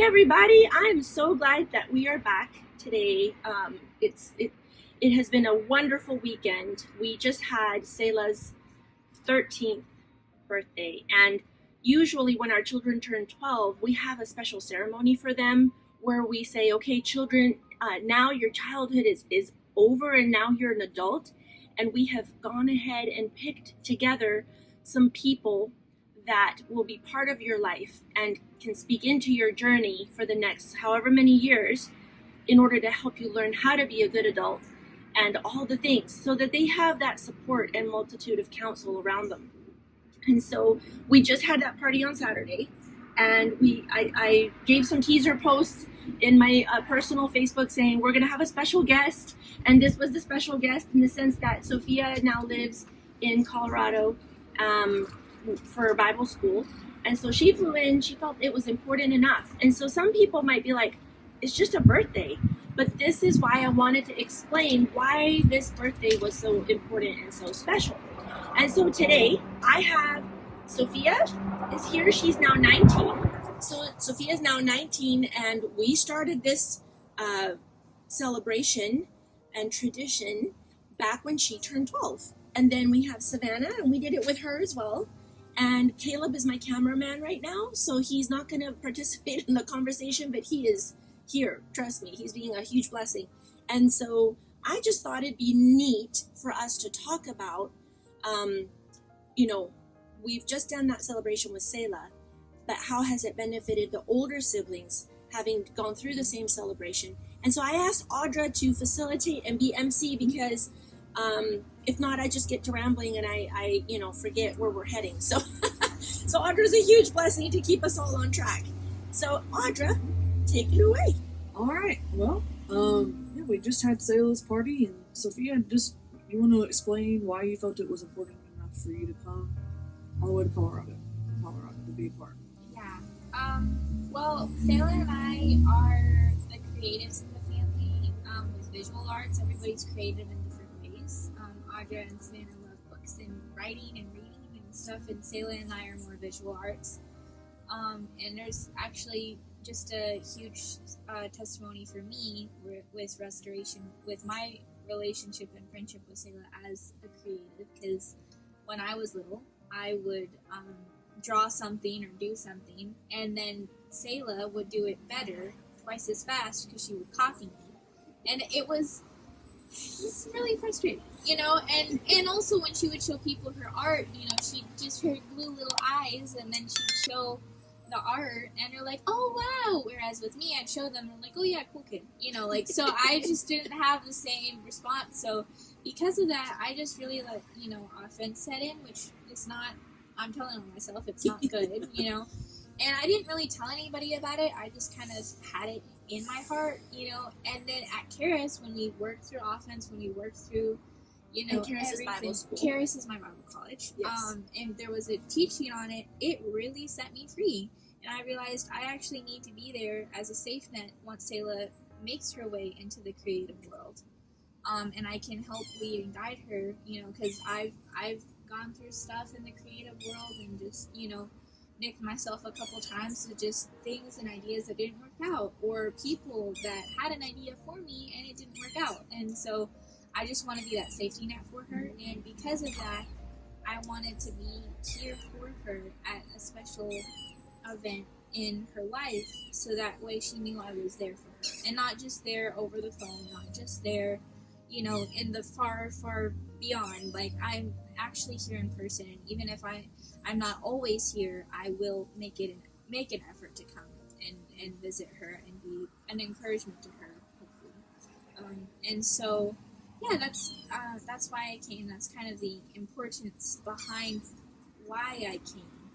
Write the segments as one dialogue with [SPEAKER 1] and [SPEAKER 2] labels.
[SPEAKER 1] Hi, everybody. I'm so glad that we are back today. It has been a wonderful weekend. We just had Selah's 13th birthday, and usually when our children turn 12, we have a special ceremony for them where we say, "Okay, children, now your childhood is over, and now you're an adult." And we have gone ahead and picked together some people that will be part of your life and can speak into your journey for the next however many years in order to help you learn how to be a good adult and all the things so that they have that support and multitude of counsel around them. And so we just had that party on Saturday, and I gave some teaser posts in my personal Facebook saying we're going to have a special guest, and this was the special guest in the sense that Sophia now lives in Colorado for Bible school, and so she flew in. She felt it was important enough, and so some people might be like, "It's just a birthday." But this is why I wanted to explain why this birthday was so important and so special. And so today I have Sophia is here. She's now 19. So Sophia's now 19, and we started this celebration and tradition back when she turned 12. And then we have Savannah, and we did it with her as well. And Caleb is my cameraman right now, so he's not going to participate in the conversation, but he is here. Trust me, he's being a huge blessing. And so I just thought it'd be neat for us to talk about we've just done that celebration with Selah, but how has it benefited the older siblings having gone through the same celebration? And so I asked Audra to facilitate and be MC because if not, I just get to rambling and I forget where we're heading. So Audra's a huge blessing to keep us all on track. So Audra, take it away.
[SPEAKER 2] All right. Well, we just had Selah's party, and Sophia, you want to explain why you felt it was important enough for you to come all the way to Colorado to be a part?
[SPEAKER 3] Yeah. Well, Selah and I are the creatives in the family with visual arts. Everybody's creative in different ways. Audra and Savannah love books and writing and reading and stuff, and Selah and I are more visual arts. And there's actually just a huge testimony for me with restoration, with my relationship and friendship with Selah as a creative, because when I was little, I would draw something or do something, and then Selah would do it better, twice as fast, because she would copy me, and it's really frustrating, and also when she would show people her art, she'd just her blue little eyes, and then she'd show the art, and they're like, "Oh wow!" Whereas with me, I'd show them, and I'm like, "Oh yeah, cool kid," So I just didn't have the same response. So because of that, I just really let offense set in, which is not. I'm telling on myself, it's not good, And I didn't really tell anybody about it. I just kind of had it in my heart, And then at Charis, when we worked through offense, when we worked through
[SPEAKER 1] and Charis is Bible school.
[SPEAKER 3] Charis is my Bible college.
[SPEAKER 1] Yes.
[SPEAKER 3] And there was a teaching on it. It really set me free. And I realized I actually need to be there as a safe net once Selah makes her way into the creative world. And I can help lead and guide her, because I've gone through stuff in the creative world and just, nicked myself a couple times with just things and ideas that didn't work out, or people that had an idea for me and it didn't work out. And so I just want to be that safety net for her, and because of that, I wanted to be here for her at a special event in her life, so that way she knew I was there for her, and not just there over the phone, not just there, in the far, far beyond. Like, I'm actually here in person, and even if I'm not always here, I will make an effort to come and visit her and be an encouragement to her, hopefully. And so. Yeah, that's why I came. That's kind of the importance behind why I came.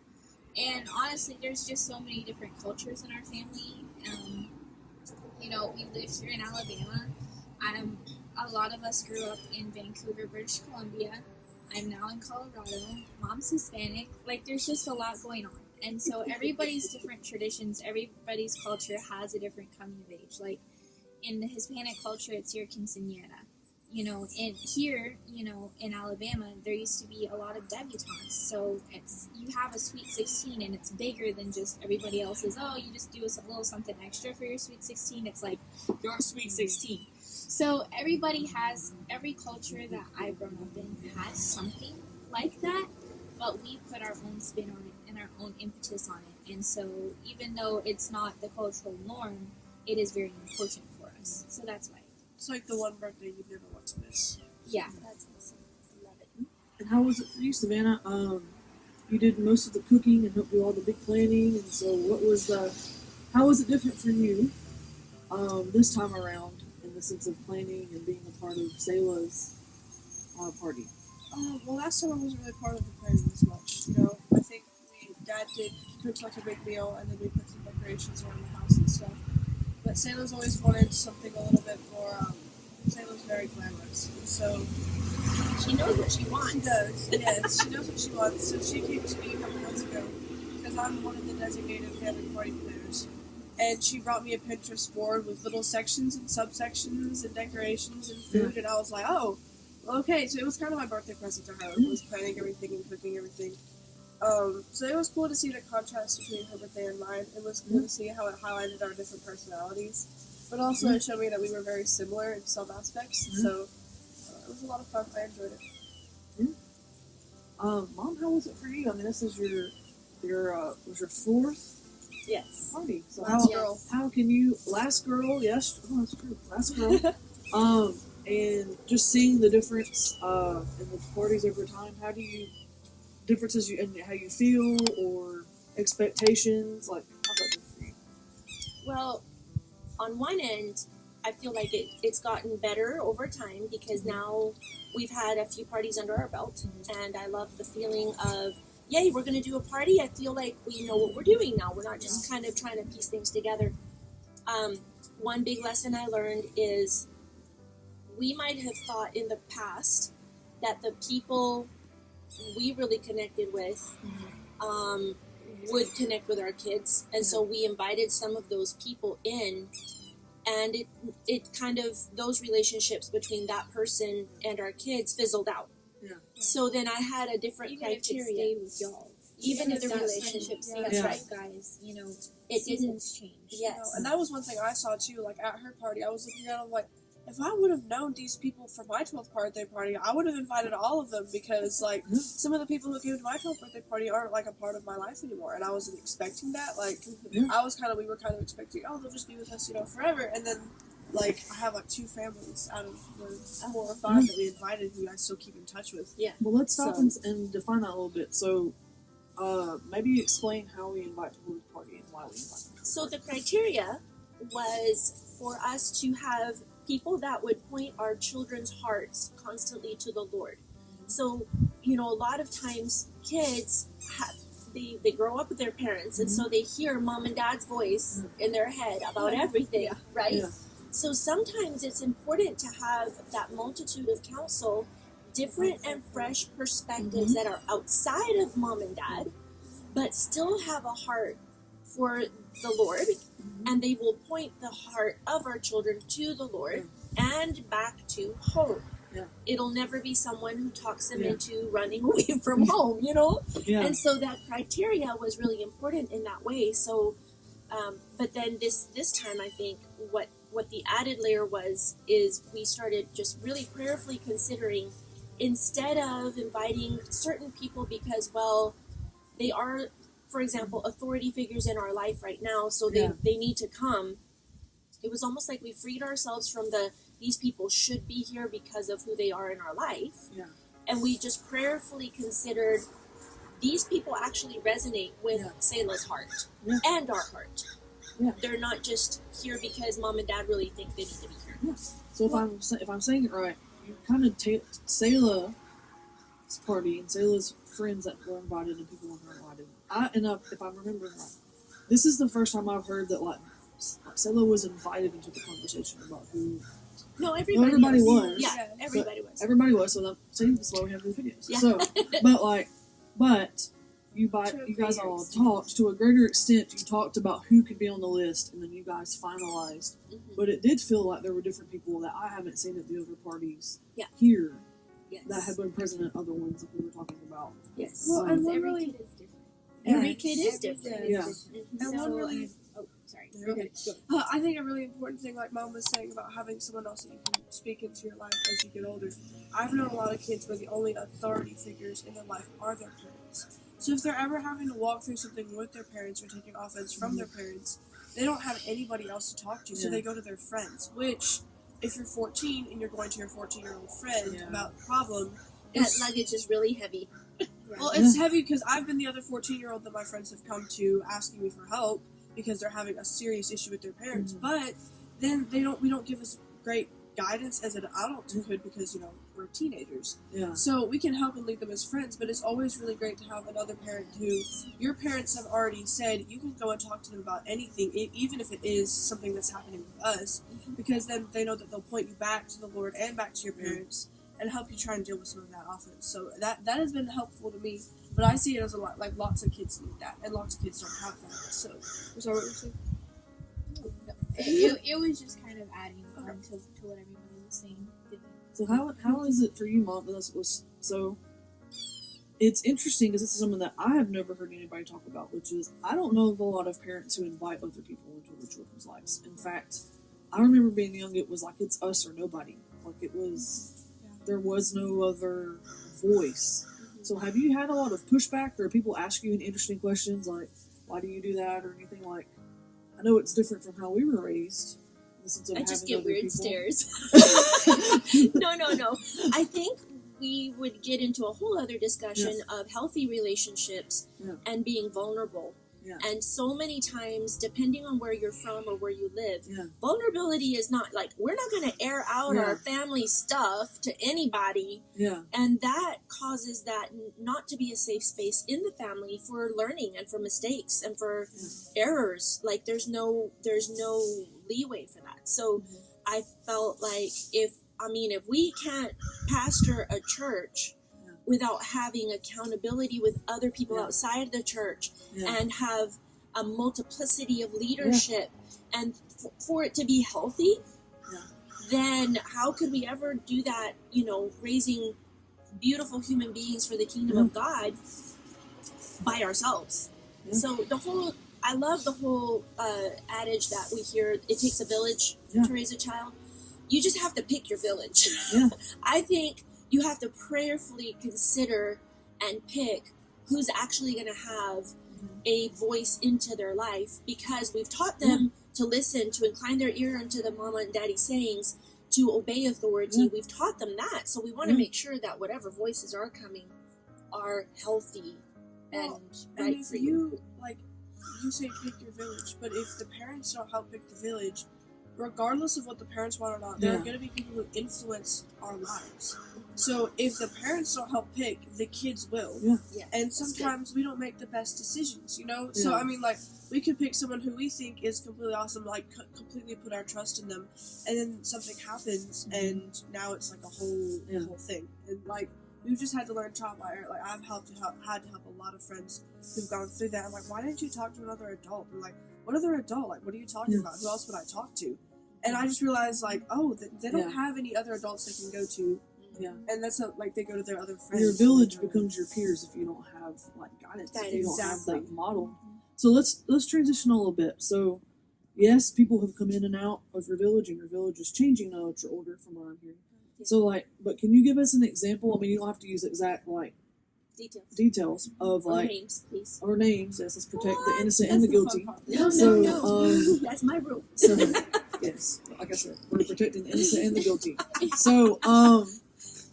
[SPEAKER 3] And honestly, there's just so many different cultures in our family. We live here in Alabama. A lot of us grew up in Vancouver, British Columbia. I'm now in Colorado. Mom's Hispanic. Like, there's just a lot going on. And so everybody's different traditions, everybody's culture has a different coming of age. Like, in the Hispanic culture, it's your quinceañera. and here, in Alabama, there used to be a lot of debutantes. So you have a Sweet 16, and it's bigger than just everybody else's. Oh, you just do a little something extra for your Sweet 16. It's like your Sweet 16. So every culture that I've grown up in has something like that, but we put our own spin on it and our own impetus on it. And so even though it's not the cultural norm, it is very important for us. So that's why.
[SPEAKER 4] It's like the one birthday you never want to miss.
[SPEAKER 3] Yeah.
[SPEAKER 1] That's awesome. Love it.
[SPEAKER 2] And how was it for you, Savannah? You did most of the cooking and helped do all the big planning, and so how was it different for you this time around in the sense of planning and being a part of Selah's party?
[SPEAKER 4] Well, last time I wasn't really part of the planning as much. I think Dad did cook like a big meal, and then we put some decorations around the house and stuff. But Selah's always wanted something a little bit more. Selah's very glamorous, and so
[SPEAKER 1] She knows what she wants.
[SPEAKER 4] she does. Yes, she knows what she wants. So she came to me a couple months ago because I'm one of the designated family party planners, and she brought me a Pinterest board with little sections and subsections and decorations and food, and I was like, oh, okay. So it was kind of my birthday present to her. Was planning everything and cooking everything. So it was cool to see the contrast between her birthday and mine. It was cool to see how it highlighted our different personalities, but also it showed me that we were very similar in some aspects. So it was a lot of fun. I enjoyed it.
[SPEAKER 2] Mom, how was it for you? I mean, this is was your fourth
[SPEAKER 1] Yes.
[SPEAKER 2] party. So
[SPEAKER 4] Last girl.
[SPEAKER 2] how can you last girl? Yes, that's true. Last girl. And just seeing the difference in the parties over time. How do you differences in how you feel or expectations? Like, how's that different for you?
[SPEAKER 1] Well, on one end, I feel like it's gotten better over time because now we've had a few parties under our belt, and I love the feeling of, yay, we're going to do a party. I feel like we know what we're doing now. We're not just kind of trying to piece things together. One big lesson I learned is we might have thought in the past that the people we really connected with would connect with our kids, and so we invited some of those people in, and it kind of, those relationships between that person and our kids fizzled out. So then I had a different
[SPEAKER 3] Even if it
[SPEAKER 1] criteria.
[SPEAKER 3] stayed with y'all.
[SPEAKER 1] Even if the
[SPEAKER 3] that
[SPEAKER 1] relationship
[SPEAKER 3] friendship
[SPEAKER 1] stays,
[SPEAKER 3] stays,
[SPEAKER 1] right?
[SPEAKER 3] guys,
[SPEAKER 1] It
[SPEAKER 3] seasons change.
[SPEAKER 1] Yes.
[SPEAKER 4] And that was one thing I saw too. Like at her party, I was looking at them like, if I would have known these people for my 12th birthday party, I would have invited all of them because like some of the people who came to my 12th birthday party aren't like a part of my life anymore, and I wasn't expecting that. Like we were kind of expecting, oh, they'll just be with us, forever, and then like I have like 2 families out of the 4 or 5 that we invited who I still keep in touch with.
[SPEAKER 2] Well, let's stop and define that a little bit. So, maybe explain how we invite people to the party and why we invite them.
[SPEAKER 1] So the criteria was for us to have people that would point our children's hearts constantly to the Lord. So, a lot of times kids they grow up with their parents, and so they hear mom and dad's voice in their head about everything, right?
[SPEAKER 2] Yeah.
[SPEAKER 1] So sometimes it's important to have that multitude of counsel, different and fresh perspectives that are outside of mom and dad, but still have a heart for the Lord, and they will point the heart of our children to the Lord and back to home. It'll never be someone who talks them into running away from home, And so that criteria was really important in that way. So, but then this time, I think what the added layer is we started just really prayerfully considering, instead of inviting certain people because, well, they are, for example, authority figures in our life right now, so they need to come. It was almost like we freed ourselves from these people should be here because of who they are in our life. And we just prayerfully considered, these people actually resonate with Selah's heart and our heart. They're not just here because mom and dad really think they need to be here.
[SPEAKER 2] So if I'm saying it right, you kind of take Selah's party and Selah's friends that were invited and people who were invited. If I'm remembering right, this is the first time I've heard that like Selah was invited into the conversation about who.
[SPEAKER 1] No, everybody
[SPEAKER 2] was.
[SPEAKER 1] Yeah, everybody was.
[SPEAKER 2] Everybody was. So that's why we have these videos.
[SPEAKER 1] Yeah.
[SPEAKER 2] So, but you guys all talked to a greater extent. You talked about who could be on the list, and then you guys finalized. But it did feel like there were different people that I haven't seen at the other parties
[SPEAKER 1] Yeah.
[SPEAKER 2] here
[SPEAKER 1] Yes.
[SPEAKER 2] that had been present at other ones that we were talking about.
[SPEAKER 1] Yes.
[SPEAKER 4] Well, and one
[SPEAKER 3] every
[SPEAKER 4] really,
[SPEAKER 3] kid is different.
[SPEAKER 1] Every
[SPEAKER 4] Yes.
[SPEAKER 1] kid is
[SPEAKER 3] Every
[SPEAKER 1] different.
[SPEAKER 3] kid
[SPEAKER 2] Yeah.
[SPEAKER 3] is different.
[SPEAKER 4] And one
[SPEAKER 3] So,
[SPEAKER 4] really-
[SPEAKER 3] oh, sorry.
[SPEAKER 4] Go ahead. I think a really important thing, like Mom was saying about having someone else that you can speak into your life as you get older. I've known a lot of kids where the only authority figures in their life are their parents. So if they're ever having to walk through something with their parents or taking offense from their parents, they don't have anybody else to talk to, so
[SPEAKER 2] Yeah.
[SPEAKER 4] they go to their friends. Which, if you're 14 and you're going to your 14-year-old friend
[SPEAKER 2] Yeah.
[SPEAKER 4] about a problem,
[SPEAKER 1] That
[SPEAKER 4] it's-
[SPEAKER 1] luggage is really heavy.
[SPEAKER 4] well, it's heavy because I've been the other 14-year-old that my friends have come to asking me for help because they're having a serious issue with their parents.
[SPEAKER 2] Mhm.
[SPEAKER 4] But then we don't give us great guidance as an adult could because we're teenagers.
[SPEAKER 2] Yeah.
[SPEAKER 4] So we can help and lead them as friends, but it's always really great to have another parent who your parents have already said you can go and talk to them about anything, even if it is something that's happening with us, because then they know that they'll point you back to the Lord and back to your parents and help you try and deal with some of that offense. So that has been helpful to me, but I see it as a lot, like lots of kids need that, and lots of kids don't have that. So, I'm sorry, what were you saying?
[SPEAKER 3] It was just kind of adding on to what everybody was saying.
[SPEAKER 2] So how is it for you, Mom? So it's interesting because this is something that I have never heard anybody talk about, which is I don't know of a lot of parents who invite other people into their children's lives. In fact, I remember being young, it was like it's us or nobody. Like it was, there was no other voice. So have you had a lot of pushback, or people ask you any interesting questions like, why do you do that, or anything like? I know it's different from how we were raised. In the sense of
[SPEAKER 1] I just
[SPEAKER 2] having
[SPEAKER 1] get
[SPEAKER 2] other
[SPEAKER 1] weird
[SPEAKER 2] people.
[SPEAKER 1] stares. No. I think we would get into a whole other discussion of healthy relationships
[SPEAKER 2] Yeah.
[SPEAKER 1] and being vulnerable.
[SPEAKER 2] Yeah.
[SPEAKER 1] And so many times, depending on where you're from or where you live,
[SPEAKER 2] Yeah.
[SPEAKER 1] vulnerability is not like we're not going to air out
[SPEAKER 2] Yeah.
[SPEAKER 1] our family stuff to anybody.
[SPEAKER 2] Yeah.
[SPEAKER 1] And that causes that not to be a safe space in the family for learning and for mistakes and for errors. Like there's no leeway for that. So
[SPEAKER 2] Mhm.
[SPEAKER 1] I felt like if we can't pastor a church
[SPEAKER 2] Yeah.
[SPEAKER 1] without having accountability with other people
[SPEAKER 2] Yeah.
[SPEAKER 1] outside the church
[SPEAKER 2] Yeah.
[SPEAKER 1] and have a multiplicity of leadership and for it to be healthy,
[SPEAKER 2] Yeah.
[SPEAKER 1] then how could we ever do that, raising beautiful human beings for the kingdom
[SPEAKER 2] Yeah.
[SPEAKER 1] of God by ourselves?
[SPEAKER 2] Yeah.
[SPEAKER 1] So I love the whole adage that we hear, it takes a village
[SPEAKER 2] Yeah.
[SPEAKER 1] to raise a child. You just have to pick your village.
[SPEAKER 2] Yeah.
[SPEAKER 1] I think you have to prayerfully consider and pick who's actually going to have a voice into their life, because we've taught them to listen, to incline their ear unto the mama and daddy sayings, to obey authority.
[SPEAKER 2] Yeah.
[SPEAKER 1] We've taught them that. So we want to
[SPEAKER 2] Yeah.
[SPEAKER 1] make sure that whatever voices are coming are healthy and
[SPEAKER 4] Well,
[SPEAKER 1] right
[SPEAKER 4] and if
[SPEAKER 1] for you.
[SPEAKER 4] you say pick your village, but if the parents don't help pick the village, regardless of what the parents want or not, there are
[SPEAKER 2] Yeah.
[SPEAKER 4] going to be people who influence our lives. So if the parents don't help pick, the kids will.
[SPEAKER 2] Yeah.
[SPEAKER 1] Yeah,
[SPEAKER 4] And
[SPEAKER 1] that's good.
[SPEAKER 4] sometimes we don't make the best decisions, So
[SPEAKER 2] Yeah.
[SPEAKER 4] I mean, we could pick someone who we think is completely awesome, completely put our trust in them, and then something happens, and now it's like a whole thing. And we've just had to learn trial by error. I've had to help a lot of friends who've gone through that. I'm like, why didn't you talk to another adult? And what other adult? What are you talking
[SPEAKER 2] Yeah.
[SPEAKER 4] about? Who else would I talk to? And I just realized, they don't have any other adults they can go to.
[SPEAKER 2] Yeah.
[SPEAKER 4] And that's they go to their other friends.
[SPEAKER 2] Your village becomes your peers if you don't have guidance. If you don't have
[SPEAKER 4] Exactly.
[SPEAKER 2] that model. So let's transition a little bit. So yes, people have come in and out of your village, and your village is changing now that you're older, from what I'm hearing. So but can you give us an example? I mean, you don't have to use exact details of
[SPEAKER 1] Or names, please.
[SPEAKER 2] or names. Yes, let's protect the
[SPEAKER 4] What?
[SPEAKER 2] innocent
[SPEAKER 4] That's
[SPEAKER 2] and the
[SPEAKER 4] the
[SPEAKER 2] guilty.
[SPEAKER 4] fun part.
[SPEAKER 1] No,
[SPEAKER 2] So,
[SPEAKER 1] no. That's my rule.
[SPEAKER 2] So yes, like I said, we're protecting the innocent and the guilty. So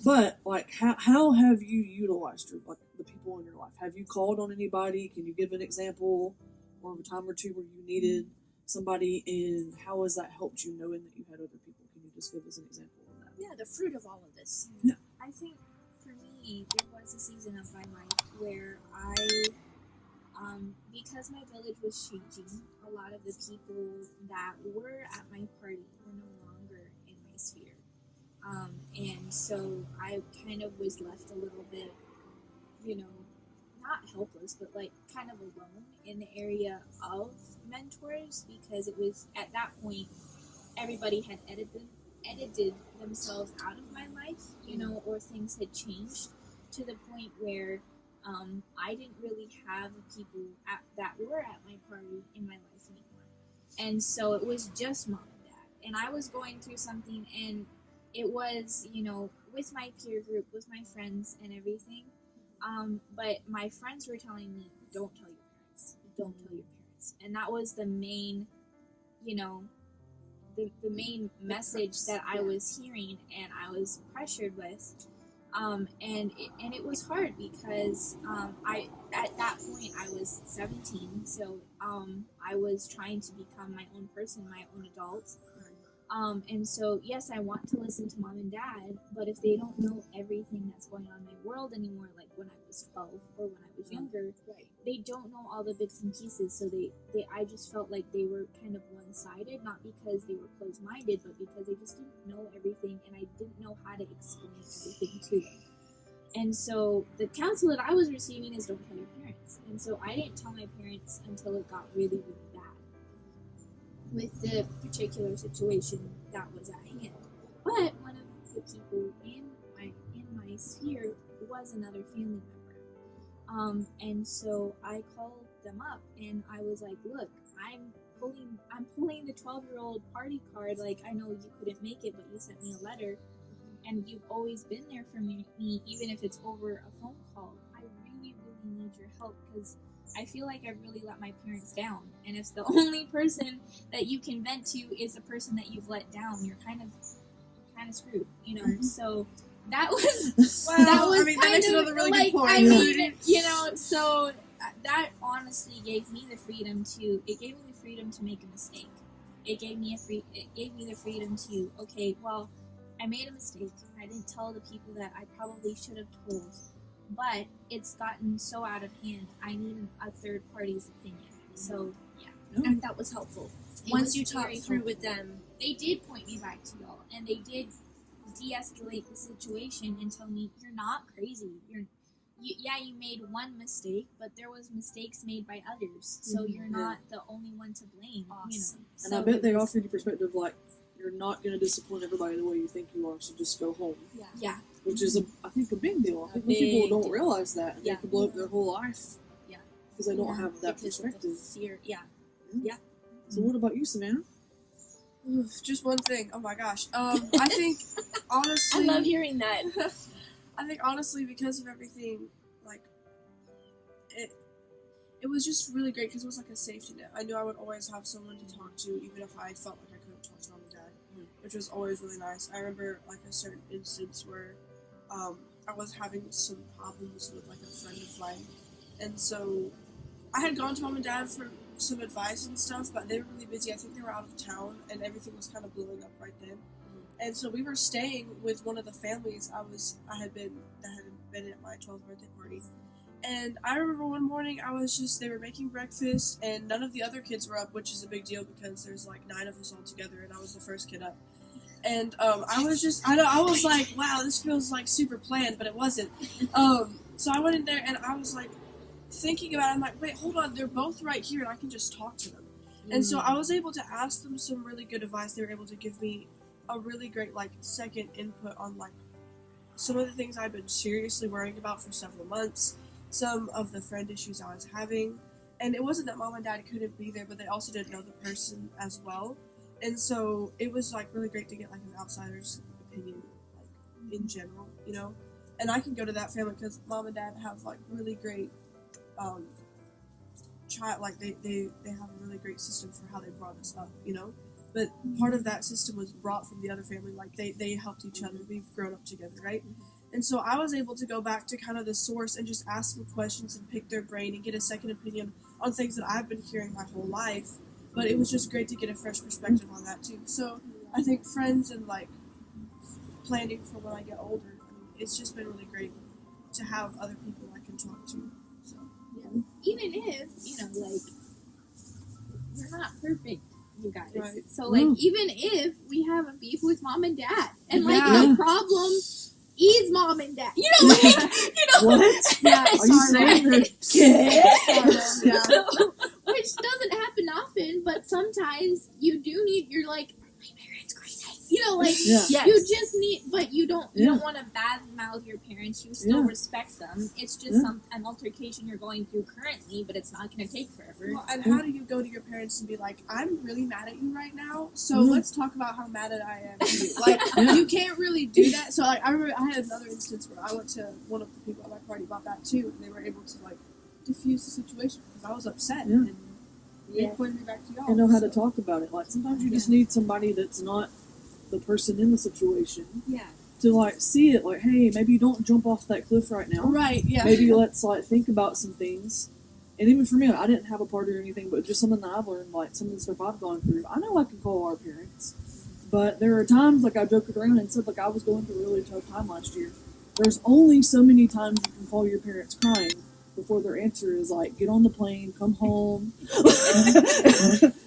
[SPEAKER 2] but how have you utilized the people in your life? Have you called on anybody? Can you give an example or of a time or two where you needed somebody, and how has that helped you knowing that you had other people? Can you just give us an example of that?
[SPEAKER 1] Yeah, the fruit of all of this.
[SPEAKER 3] I think for me, there was a season of my life where I, because my village was changing, a lot of the people that were at my party were no longer in my sphere. And so I kind of was left a little bit, not helpless, but like kind of alone in the area of mentors, because it was at that point everybody had edited themselves out of my life, you know, or things had changed to the point where I didn't really have the people that were at my party in my life anymore. And so it was just mom and dad. And I was going through something, and it was, you know, with my peer group, with my friends and everything. But my friends were telling me, don't tell your parents. Don't tell your parents. And that was the main, you know, the main message that I was hearing and I was pressured with. And it was hard because I at that point I was 17, so I was trying to become my own person, my own adult. And so yes, I want to listen to mom and dad, but if they don't know everything that's going on in my world anymore, like when I was 12 or when I was younger, they don't know all the bits and pieces. So I just felt like they were kind of one-sided, not because they were closed-minded, but because they just didn't know everything, and I didn't know how to explain everything to them. And so the counsel that I was receiving is don't tell your parents. And so I didn't tell my parents until it got really, really bad with the particular situation that was at hand. But one of the people in my sphere was another family member. And so I called them up and I was like, look, I'm pulling the 12-year-old party card. Like, I know you couldn't make it, but you sent me a letter and you've always been there for me, even if it's over a phone call. I really, really need your help because I feel like I've really let my parents down. And if the only person that you can vent to is the person that you've let down, you're kind of screwed, you know?
[SPEAKER 2] Mm-hmm.
[SPEAKER 3] So that was
[SPEAKER 4] I mean, that makes another really good point.
[SPEAKER 3] I mean, you know, so that honestly gave me the freedom to make a mistake. It gave me the freedom to, okay, well, I made a mistake. I didn't tell the people that I probably should have told, but it's gotten so out of hand. I need a third party's opinion. So yeah,
[SPEAKER 1] And that was helpful. Once you talked through with them,
[SPEAKER 3] they did point me back to y'all, and they did de-escalate the situation and tell me you're not crazy. You made one mistake, but there was mistakes made by others, so you're not the only one to blame.
[SPEAKER 1] Awesome.
[SPEAKER 3] You know,
[SPEAKER 2] And I bet they offered you perspective like, you're not going to discipline everybody the way you think you are, so just go home.
[SPEAKER 3] Yeah.
[SPEAKER 2] Which is, I think, a big deal. I think
[SPEAKER 1] Big
[SPEAKER 2] people don't
[SPEAKER 1] deal.
[SPEAKER 2] realize that, and
[SPEAKER 1] Yeah.
[SPEAKER 2] they can blow up their whole life.
[SPEAKER 1] Yeah.
[SPEAKER 2] Because they don't have that
[SPEAKER 1] because of the
[SPEAKER 2] perspective.
[SPEAKER 1] fear. Yeah.
[SPEAKER 2] So what about you, Savannah?
[SPEAKER 4] Oof, just one thing. Oh my gosh. I think
[SPEAKER 1] I
[SPEAKER 4] honestly,
[SPEAKER 1] love hearing that.
[SPEAKER 4] I think honestly, because of everything, like it was just really great because it was like a safety net. I knew I would always have someone to talk to, even if I felt like I couldn't talk to mom and dad, which was always really nice. I remember like a certain instance where I was having some problems with like a friend of mine, and so I had gone to mom and dad for some advice and stuff, but they were really busy. I think they were out of town, and everything was kind of blowing up right then. And so we were staying with one of the families that had been at my 12th birthday party. And I remember one morning they were making breakfast, and none of the other kids were up, which is a big deal because there's like 9 of us all together, and I was the first kid up. And I was like, wow, this feels like super planned, but it wasn't. So I went in there and I was like thinking about it. I'm like, wait, hold on, they're both right here and I can just talk to them. And so I was able to ask them some really good advice. They were able to give me a really great like second input on like some of the things I'd been seriously worrying about for several months, some of the friend issues I was having. And it wasn't that mom and dad couldn't be there, but they also didn't know the person as well. And so it was like really great to get like an outsider's opinion, like in general, you know. And I can go to that family because mom and dad have like really great, they have a really great system for how they brought us up, you know. But part of that system was brought from the other family, like they helped each other. We've grown up together, right? And so I was able to go back to kind of the source and just ask them questions and pick their brain and get a second opinion on things that I've been hearing my whole life. But it was just great to get a fresh perspective on that too. So I think friends and like planning for when I get older, I mean, it's just been really great to have other people I can talk to. So
[SPEAKER 3] even if, you know, like, we're not perfect, you guys.
[SPEAKER 4] Right.
[SPEAKER 3] So, like, even if we have a beef with mom and dad, and, like, the problem
[SPEAKER 5] E's mom and dad. You know, like,
[SPEAKER 2] What?
[SPEAKER 4] Yeah,
[SPEAKER 2] Are you saying they're gay?
[SPEAKER 4] yeah.
[SPEAKER 5] which doesn't happen often, but sometimes you do need. You're like, my parents crazy. You know, like
[SPEAKER 2] Yeah.
[SPEAKER 1] Yes.
[SPEAKER 5] you just need, but you don't
[SPEAKER 2] Yeah.
[SPEAKER 3] want to badmouth your parents. You still
[SPEAKER 2] Yeah.
[SPEAKER 3] respect them. It's just
[SPEAKER 2] Yeah.
[SPEAKER 3] an altercation you're going through currently, but it's not going to take forever.
[SPEAKER 4] Well, and how do you go to your parents and be like, I'm really mad at you right now, so
[SPEAKER 2] Mhm.
[SPEAKER 4] let's talk about how mad at I am at you. Like,
[SPEAKER 2] Yeah.
[SPEAKER 4] you can't really do that. So, like, I remember I had another instance where I went to one of the people at my party about that too, and they were able to, like, diffuse the situation because I was upset.
[SPEAKER 2] Yeah.
[SPEAKER 4] And they pointed me back to y'all.
[SPEAKER 2] And know how to
[SPEAKER 4] so-
[SPEAKER 2] talk about it. Like sometimes you just need somebody that's not the person in the situation
[SPEAKER 4] Yeah.
[SPEAKER 2] to like see it. Like, hey, maybe you don't jump off that cliff right now.
[SPEAKER 4] Right, yeah.
[SPEAKER 2] Maybe let's like think about some things. And even for me, I didn't have a party or anything, but just something that I've learned, like some of the stuff I've gone through. I know I can call our parents, but there are times like I joked around and said like I was going through a really tough time last year. There's only so many times you can call your parents crying before their answer is like, get on the plane, come home.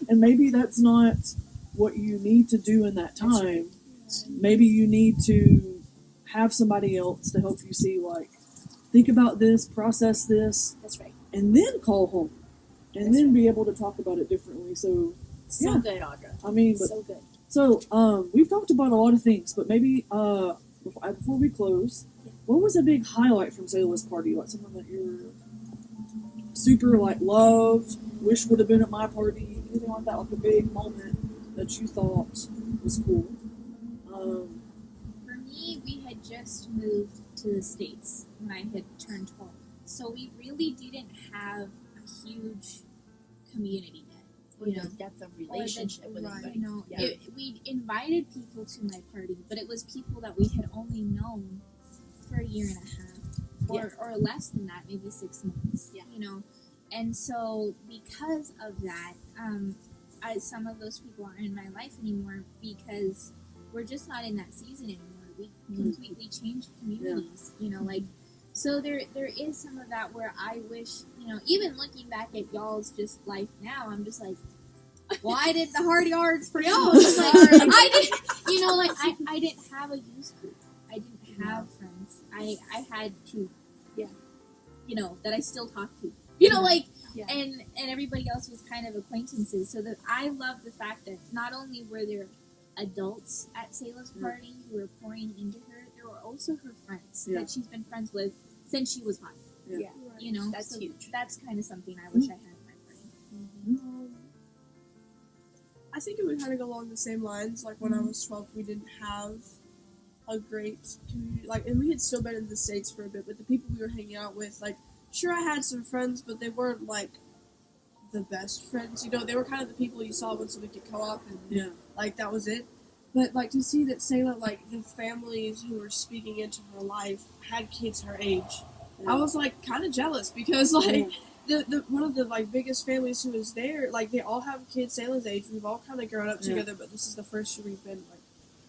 [SPEAKER 2] And maybe that's not what you need to do in that time. Maybe you need to have somebody else to help you see, like, think about this, process this,
[SPEAKER 1] That's right.
[SPEAKER 2] and then call home. And then be able to talk about it differently. So,
[SPEAKER 1] So
[SPEAKER 2] Yeah.
[SPEAKER 1] good, Audra.
[SPEAKER 2] I mean, but
[SPEAKER 1] So good.
[SPEAKER 2] so, we've talked about a lot of things, but maybe before we close, what was a big highlight from Sayla's party? Like something that you're super like loved, wish would have been at my party, anything like that, like a big moment that you thought was cool.
[SPEAKER 3] For me, we had just moved to the States when I had turned 12. So we really didn't have a huge community yet.
[SPEAKER 1] Or
[SPEAKER 3] You know,
[SPEAKER 1] the depth of relationship with
[SPEAKER 4] right.
[SPEAKER 1] anybody.
[SPEAKER 3] you know,
[SPEAKER 1] Yeah.
[SPEAKER 3] we invited people to my party, but it was people that we had only known for a year and a half, or less than that, maybe 6 months.
[SPEAKER 1] Yeah.
[SPEAKER 3] You know, and so because of that, some of those people aren't in my life anymore because we're just not in that season anymore. We completely changed communities. You know, like. So there is some of that where I wish, you know, even looking back at y'all's just life now, I'm just like, why did the hard yards for y'all? It's like, I didn't, you know, like I didn't have a youth group. I didn't have friends. I had to, you know, that I still talk to. You know, like,
[SPEAKER 1] Yeah.
[SPEAKER 3] and everybody else was kind of acquaintances. So that I love the fact that not only were there adults at Sayla's party who were pouring into her, there were also her friends
[SPEAKER 2] Yeah.
[SPEAKER 3] that she's been friends with since she was 5.
[SPEAKER 2] Yeah.
[SPEAKER 3] You know,
[SPEAKER 1] That's
[SPEAKER 3] so
[SPEAKER 1] huge.
[SPEAKER 3] That's kind of something I wish I had at my party.
[SPEAKER 4] I think it would kind of go along the same lines. Like when I was 12, we didn't have a great community. Like, and we had still been in the States for a bit, but the people we were hanging out with, like, sure, I had some friends, but they weren't like the best friends. You know, they were kind of the people you saw once a week at co-op, and
[SPEAKER 2] Yeah.
[SPEAKER 4] like that was it. But like to see that Sayla, like the families who were speaking into her life had kids her age, I was like kind of jealous because like. The one of the like biggest families who was there, like they all have kids Sayla's age. We've all kind of grown up
[SPEAKER 2] Yeah.
[SPEAKER 4] together, but this is the first year we've been like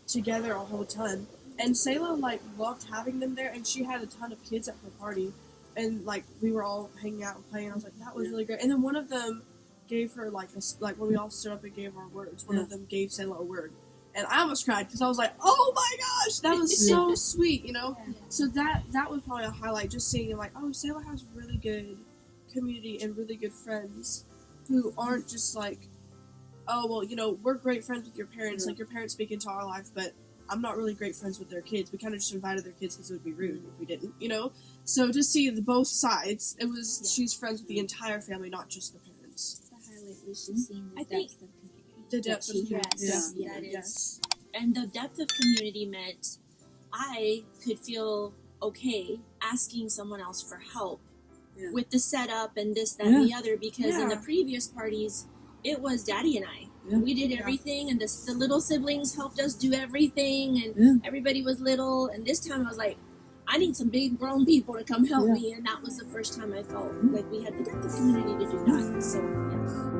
[SPEAKER 4] together a whole ton. And Sayla like loved having them there, and she had a ton of kids at her party, and like we were all hanging out and playing. I was like, that was
[SPEAKER 2] Yeah.
[SPEAKER 4] really great. And then one of them gave her like like when we all stood up and gave our words. One of them gave Sayla a word, and I almost cried because I was like, oh my gosh, that was so sweet, you know. So that was probably a highlight, just seeing like, oh, Sayla has really good community and really good friends who aren't just like, oh well, you know, we're great friends with your parents, like your parents speak into our life, but I'm not really great friends with their kids. We kind of just invited their kids because it would be rude if we didn't, you know. So to see the both sides, it was she's friends with the entire family, not just the parents.
[SPEAKER 3] The highlight was just seeing the
[SPEAKER 1] I think-
[SPEAKER 3] depth of community.
[SPEAKER 4] The depth of
[SPEAKER 3] she
[SPEAKER 4] community.
[SPEAKER 3] has.
[SPEAKER 2] Yeah.
[SPEAKER 1] That is.
[SPEAKER 4] Yes.
[SPEAKER 1] And the depth of community meant I could feel okay asking someone else for help
[SPEAKER 2] Yeah.
[SPEAKER 1] with the setup and this, that, and the
[SPEAKER 2] Yeah.
[SPEAKER 1] other, because in the
[SPEAKER 4] Yeah.
[SPEAKER 1] previous parties, it was Daddy and I.
[SPEAKER 2] Yeah.
[SPEAKER 1] We did everything, and the little siblings helped us do everything, and
[SPEAKER 2] Yeah.
[SPEAKER 1] everybody was little. And this time I was like, I need some big grown people to come help
[SPEAKER 2] Yeah.
[SPEAKER 1] me, and that was the first time I felt like we had the depth of community to do that. So, yes.